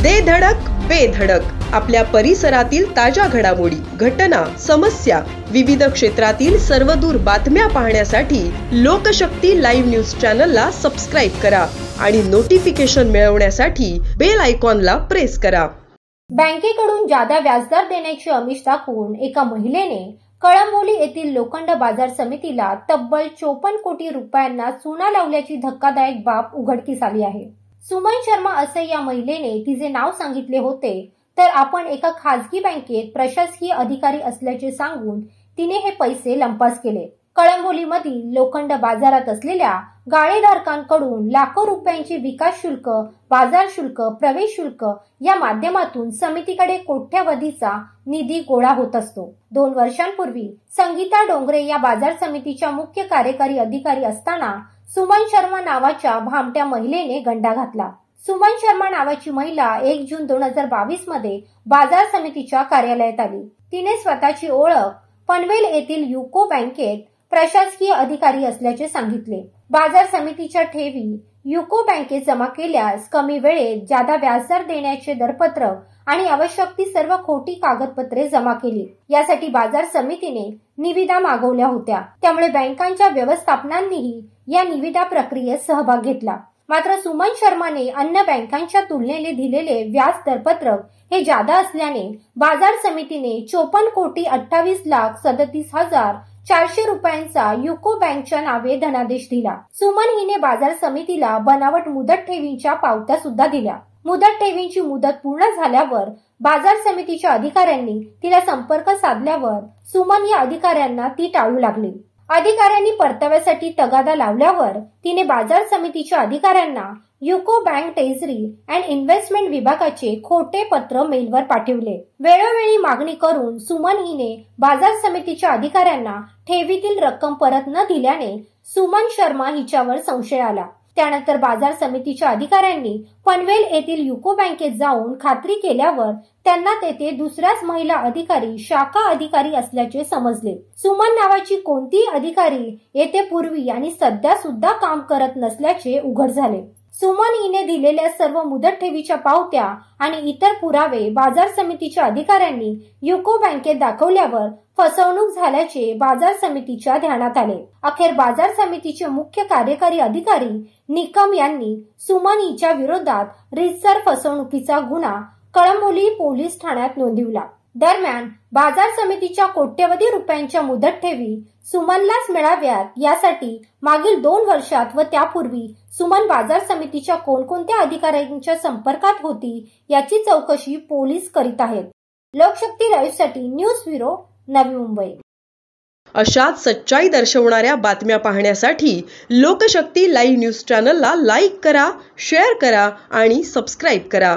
दे धडक बेधडक आपल्या परिसरातील ताज्या घडामोडी, घटना, समस्या, विविध क्षेत्रातील सर्वदूर बातम्या पाहण्यासाठी लोकशक्ती लाईव्ह न्यूज चॅनलला सबस्क्राईब करा आणि नोटिफिकेशन मिळवण्यासाठी बेल आयकॉनला प्रेस करा। बँकेकडून जादा व्याजदर देण्याची आमिष दाखवून एका महिलेने कळंबोली येथील लोखंड बाजार समितीला तब्बल 54 कोटी रुपयांना चुना लावल्याची धक्कादायक बाब उघडकीस आली आहे। सुमन शर्मा असे या महिलेने तिचे नाव सांगितले होते, तर आपण एका खासगी बँकेत प्रशासकीय अधिकारी असल्याचे सांगून तिने हे पैसे लंपास केले। कळंबोलीमधील लोखंड बाजारात असलेल्या गाळेधारकांकडून लाखो रुपयांचे विकास शुल्क, बाजार शुल्क, प्रवेश शुल्क या माध्यमातून समितीकडे कोट्यवधीचा निधी गोळा होत असतो। 2 वर्षांपूर्वी संगीता डोंगरे या बाजार समितीच्या मुख्य कार्यकारी अधिकारी असताना सुमन शर्मा नावाच्या भामट्या महिलेने गंडा घातला। सुमन शर्मा नावाची महिला 1 जून 2022 मध्ये बाजार समितीच्या कार्यालयात आली। तिने स्वतःची ओळख पनवेल येथील युको बँकेत प्रशासकीय अधिकारी असल्याचे सांगितले। बाजार समितीच्या ठेवी युको बँकेत जमा केल्यास कमी वेळेत जादा व्याजदर देण्याचे दरपत्रक आणि आवश्यक ती सर्व खोटी कागदपत्रे जमा केली। यासाठी बाजार समितीने निविदा मागवल्या होत्या, त्यामुळे बँकांच्या व्यवस्थापनांनीही या निविदा प्रक्रियेत सहभाग घेतला। मात्र सुमन शर्माने अन्य बँकांच्या तुलनेने दिलेले व्याज दरपत्रक हे जादा असल्याने बाजार समितीने 54,28,37,400 रुपयांचा युको बँकच्या नावे धनादेश दिला। सुमन हिने बाजार समितीला बनावट मुदत ठेवींच्या पावत्या सुद्धा दिल्या। मुदत ठेवींची मुदत पूर्ण झाल्यावर बाजार समितीच्या अधिकाऱ्यांनी तिला संपर्क साधल्यावर सुमन या अधिकाऱ्यांना ती टाळू लागली। अधिकाऱ्यांनी परताव्यासाठी तगादा लावल्यावर तिने बाजार समितीच्या अधिकाऱ्यांना UCO bank treasury and investment विभागाचे खोटे पत्र मेलवर पाठवले। वेळोवेळी मागणी करून सुमन हिने बाजार समितीच्या अधिकाऱ्यांना ठेवीतील रक्कम परत न दिल्याने सुमन शर्मा हिच्यावर संशय आला। त्यानंतर बाजार समितीच्या अधिकाऱ्यांनी पनवेल येथील युको बँकेत जाऊन खात्री केल्यावर त्यांना तेथे दुसऱ्याच महिला अधिकारी, शाखा अधिकारी असल्याचे समजले। सुमन नावाची कोणतीही अधिकारी येथे पूर्वी आणि सध्या सुद्धा काम करत नसल्याचे उघड झाले। सुमन हिने दिलेल्या सर्व मुदत ठेवीच्या पावत्या आणि इतर पुरावे बाजार समितीच्या अधिकाऱ्यांनी युको बँकेत दाखवल्यावर फसवणूक झाल्याचे बाजार समितीच्या ध्यानात आले। अखेर बाजार समितीचे मुख्य कार्यकारी अधिकारी निकम यांनी सुमन हिच्या विरोधात रीतसर फसवणुकीचा गुन्हा कळंबोली पोलीस ठाण्यात नोंदविला। दरम्यान बाजार समितीच्या कोट्यवधी रुपयांच्या मुदत ठेवी सुमनलाच मिळाव्यात यासाठी मागील 2 वर्षात व त्यापूर्वी सुमन बाजार समितीच्या कोणकोणत्या अधिकाऱ्यांच्या संपर्कात होती याची चौकशी पोलीस करीत आहेत। लोकशक्ती लाईव्हसाठी न्यूज ब्युरो, नवी मुंबई। अशाच सच्चाई दर्शवणाऱ्या बातम्या पाहण्यासाठी लोकशक्ती लाईव्ह न्यूज चॅनलला लाईक करा, शेअर करा आणि सबस्क्राईब करा।